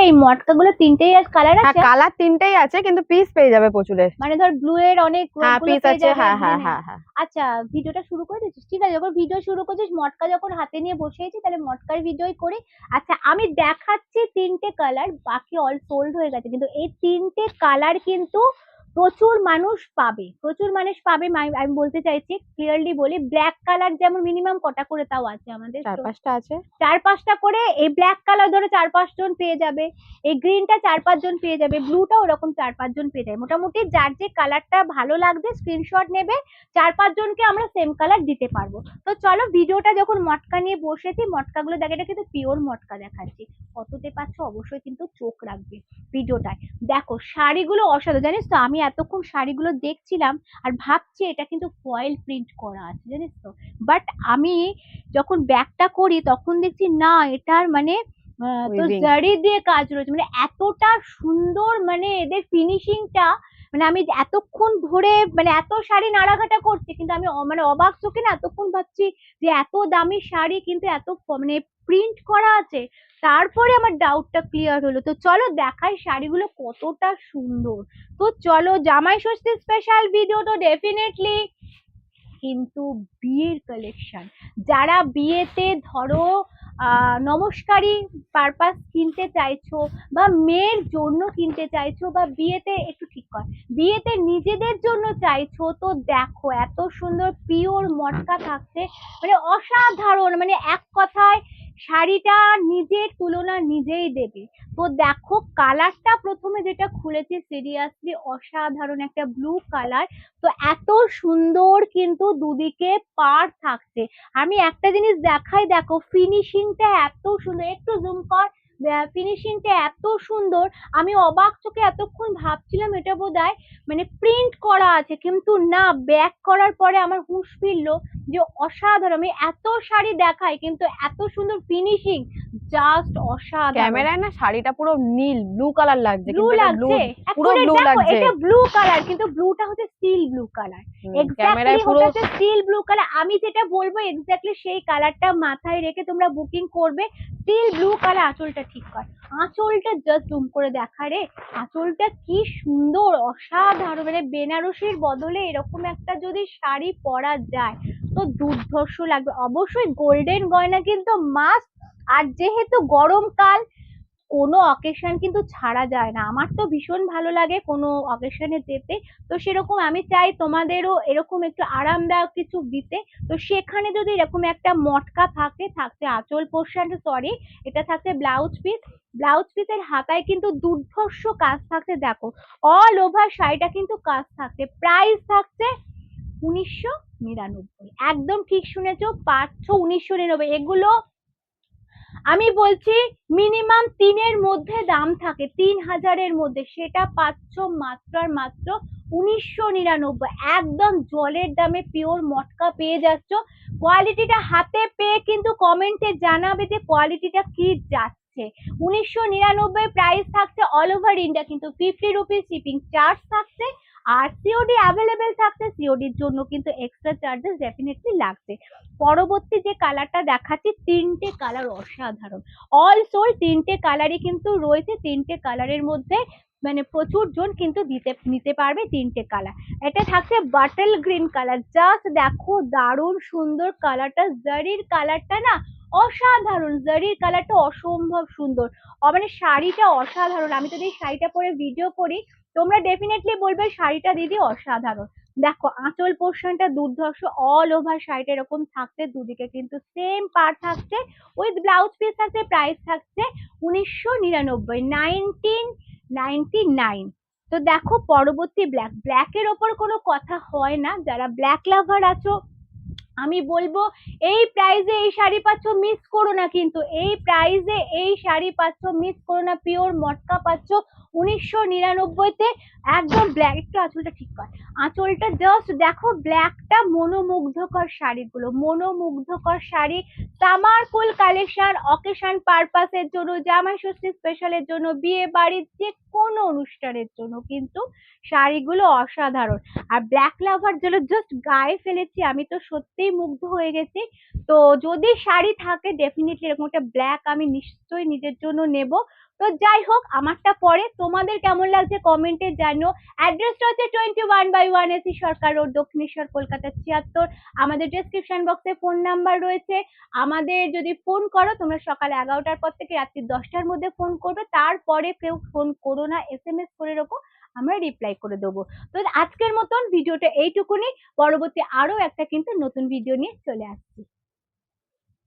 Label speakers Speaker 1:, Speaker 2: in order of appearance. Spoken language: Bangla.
Speaker 1: এই মটকাগুলো তিনটেই কালার
Speaker 2: হ্যাঁ
Speaker 1: আছে?
Speaker 2: কালার তিনটেই আছে, কিন্তু পিস পেয়ে যাবে প্রচুরের।
Speaker 1: মানে ধর ব্লু এর অনেক
Speaker 2: হ্যাঁ
Speaker 1: গুলো
Speaker 2: পিস
Speaker 1: পেয়ে
Speaker 2: আছে,
Speaker 1: যাবে
Speaker 2: হ্যাঁ হ্যাঁ
Speaker 1: গ্রিনের।
Speaker 2: হ্যাঁ হ্যাঁ।
Speaker 1: আচ্ছা ভিডিওটা শুরু করে দিচ্ছিস? ঠিক আছে, যখন ভিডিও শুরু করছিস মটকা যখন হাতে নিয়ে বসেছি তাহলে মটকার ভিডিওই করি। আচ্ছা আমি দেখাচ্ছি তিনটে কালার, বাকি অল সোল্ড হয়ে গেছে, কিন্তু এই তিনটে কালার কিন্তু প্রচুর মানুষ পাবে, প্রচুর মানুষ পাবে। আমি বলতে চাইছি ক্লিয়ারলি বলি, ব্ল্যাক কালার যেমন মিনিমাম কটা করে তাও আছে আমাদের,
Speaker 2: 4-5টা আছে।
Speaker 1: 4-5টা করে। এই ব্ল্যাক কালার ধরো 4-5 জন পেয়ে যাবে, এই গ্রিনটা 4-5 জন পেয়ে যাবে, ব্লুটা ওরকম 4-5 জন পেয়ে যাবে। মোটামুটি যার যে কালারটা ভালো লাগবে স্ক্রিনশট নেবে, 4-5 জনকে আমরা সেম কালার দিতে পারবো। তো চলো ভিডিওটা যখন মটকা নিয়ে বসেছি, মটকাগুলো দেখে, এটা কিন্তু পিওর মটকা দেখাচ্ছি, কততে পাচ্ছ অবশ্যই কিন্তু চোখ রাখবে ভিডিওটায়। দেখো শাড়িগুলো অসাধারণ, জানিস তো আমি এতক্ষণ শাড়িগুলো দেখছিলাম আর ভাবছি এটা কিন্তু ফয়েল প্রিন্ট করা আছে জানিস তো, বাট আমি যখন ব্যাকটা করি তখন দেখছি না এটার মানে তোর
Speaker 2: উইভিং।
Speaker 1: জারি দিয়ে কাজ রয়েছে, মানে এতটা সুন্দর, মানে এদের ফিনিশিংটা, মানে আমি এতক্ষণ ধরে মানে এত শাড়ি নাড়াঘাটা করছি কিন্তু আমি মানে অবাক চোখে না এতক্ষণ ভাবছি যে এত দামি শাড়ি কিন্তু এত মানে প্রিন্ট করা আছে। তারপরে আমার ডাউটটা ক্লিয়ার হলো। তো চলো দেখাই শাড়িগুলো কতটা সুন্দর। তো চলো, জামাই ষষ্ঠী স্পেশাল ভিডিও তো ডেফিনেটলি, কিন্তু বিয়ের কালেকশন, যারা বিয়েতে ধরো নমস্কারী পারপাস কিনতে চাইছো, বা মেয়ের জন্য কিনতে চাইছো, বা বিয়েতে একটু ঠিক কর, বিয়েতে নিজেদের জন্য চাইছো, তো দেখো এত সুন্দর পিওর মটকা থাকছে, মানে অসাধারণ, মানে এক কথায় শাড়িটা নিজের তুলনা নিজেই দেবে। তো দেখো কালারটা প্রথমে যেটা খুলেছে সিরিয়াসলি অসাধারণ একটা ব্লু কালার। তো এত সুন্দর কিন্তু দুদিকে পার থাকছে। আমি একটা জিনিস দেখাই, দেখো ফিনিশিংটা এত সুন্দর, একটু জুম কর, ফিনিশিংটা এত সুন্দর। আমি অবাক চোখে এতক্ষণ ভাবছিলাম এটা বোধহয় মানে প্রিন্ট করা আছে, কিন্তু না, ব্যাক করার পরে আমার হুঁশ ফিরলো যে অসাধারণ। আমি এত শাড়ি দেখাই কিন্তু এত সুন্দর ফিনিশিং, জাস্ট অসাধারণ।
Speaker 2: ক্যামেরায় না শাড়িটা পুরো নীল ব্লু কালার লাগছে,
Speaker 1: ব্লু
Speaker 2: কিন্তু এটা ব্লু,
Speaker 1: লাগছে,
Speaker 2: পুরো
Speaker 1: অ্যাকুরেট
Speaker 2: ব্লু
Speaker 1: দেখো
Speaker 2: লাগছে।
Speaker 1: এটা ব্লু কালার, কিন্তু ব্লুটা হচ্ছে স্টিল ব্লু কালার, এক্স্যাক্টলি
Speaker 2: ক্যামেরায় পুরো।
Speaker 1: হচ্ছে স্টিল ব্লু কালার। আমি যেটা বলবো এক্স্যাক্টলি সেই কালারটা মাথায় রেখে তোমরা বুকিং করবে। Steel blue colour. আঁচলটা ঠিক কর, আঁচলটা জাস্ট জুম করে দেখা রে, আঁচলটা কি সুন্দর, অসাধারণ, মানে বেনারসির বদলে এরকম একটা যদি শাড়ি পরা যায় তো দুর্ধর্ষ লাগবে। অবশ্যই গোল্ডেন গয়না কিন্তু মাস্ট, আর যেহেতু গরমকাল কোনো অকেশন কিন্তু ছাড়া যায় না, আমার তো ভীষণ ভালো লাগে কোনো অকেশনে যেতে। তো সেরকম আমি চাই তোমাদেরও এরকম একটু আরামদায়ক কিছু দিতে। তো সেখানে যদি এরকম একটা মটকা থাকে, থাকছে আঁচল পোর্শন, সরি এটা থাকছে ব্লাউজ পিস, ব্লাউজ পিসের হাতায় কিন্তু দুর্ধর্ষ কাজ থাকছে, দেখো অল ওভার শাড়িটা কিন্তু কাজ থাকছে। প্রাইস থাকছে 1999, একদম ঠিক শুনেছো, 1999। এগুলো আমি বলছি মিনিমাম 3-এর মধ্যে দাম থাকে, 3000-এর মধ্যে, সেটা পাচ্ছ মাত্র আর মাত্র 1999। একদম জলের দামে পিওর মটকা পেয়ে যাচ্ছ। কোয়ালিটিটা হাতে পেয়ে কিন্তু কমেন্টে জানাবে যে কোয়ালিটিটা কি যাচ্ছে। 1999 প্রাইস থাকছে অল ওভার ইন্ডিয়া, কিন্তু 50 রুপিস শিপিং চার্জ থাকছে। আর সিওডি অ্যাভেলেবেল থাকছে, সিওডির জন্য কিন্তু এক্সট্রা চার্জেস ডেফিনেটলি লাগছে। পরবর্তী যে কালারটা দেখাচ্ছি, তিনটে কালার অসাধারণ, অল সোল তিনটে কালারই কিন্তু রয়েছে, তিনটে কালারের মধ্যে মানে প্রচুর জন কিন্তু নিতে পারবে তিনটে কালার। এটা থাকছে বাটল গ্রিন কালার, জাস্ট দেখো দারুণ সুন্দর কালারটা, জারির কালারটা না অসাধারণ, জারির কালারটা অসম্ভব সুন্দর, মানে শাড়িটা অসাধারণ। আমি যদি শাড়িটা পরে ভিডিও করি তোমরা ডেফিনেটলি বলবে শাড়িটা দিদি অসাধারণ। দেখো আঁচল পোর্শনটা দুর্ধর্ষ, অল ওভার শাড়িটা এরকম থাকছে, দুদিকে কিন্তু সেম পার থাকছে, উইথ ব্লাউজ পিস থাকছে। প্রাইস থাকছে 1999, 1999। তো দেখো পরবর্তী ব্ল্যাক, ব্ল্যাকের ওপর কোনো কথা হয় না, যারা ব্ল্যাক লাভার আছো আমি বলবো এই প্রাইজে এই শাড়ি পাচ্ছ, মিস করো না, কিন্তু এই প্রাইজে এই শাড়ি পাচ্ছ, মিস করো না, পিওর মটকা পাচ্ছ 1999-তে, একদম ব্ল্যাক। একটু আঁচলটা ঠিক কর, আঁচলটা জাস্ট দেখো, ব্ল্যাকটা মনোমুগ্ধকর শাড়িগুলো, মনোমুগ্ধকর শাড়ি, সামার কুল কালেকশন, অকেশন পারপাসের জন্য, জামাই ষষ্ঠী স্পেশালের জন্য, বিয়ে বাড়ির যে কোনো অনুষ্ঠানের জন্য কিন্তু শাড়িগুলো অসাধারণ। আর ব্ল্যাক লাভার যেন জাস্ট গায়ে ফেলেছি, আমি তো সত্যিই মুগ্ধ হয়ে গেছি। তো যদি শাড়ি থাকে ডেফিনেটলি এরকম একটা ব্ল্যাক আমি নিশ্চয়ই নিজের জন্য নেব। তো যাই হোক, আমারটা পরে, তোমাদের কেমন লাগছে কমেন্টে জানিও। অ্যাড্রেসটা হচ্ছে 21/1 এসি সরকার রোড, দক্ষিণেশ্বর, কলকাতা 76। আমাদের ডেসক্রিপশন বক্সে ফোন নাম্বার রয়েছে। আমাদের যদি ফোন করো তোমরা সকাল 11টার পর থেকে রাত্রি 10টার মধ্যে ফোন করবে, তারপরে কেউ ফোন করো না, SMS করে রাখো, আমরা রিপ্লাই করে দেবো। তো আজকের মতন ভিডিওটা এইটুকুনি, পরবর্তী আরো একটা কিন্তু নতুন ভিডিও নিয়ে চলে আসছি।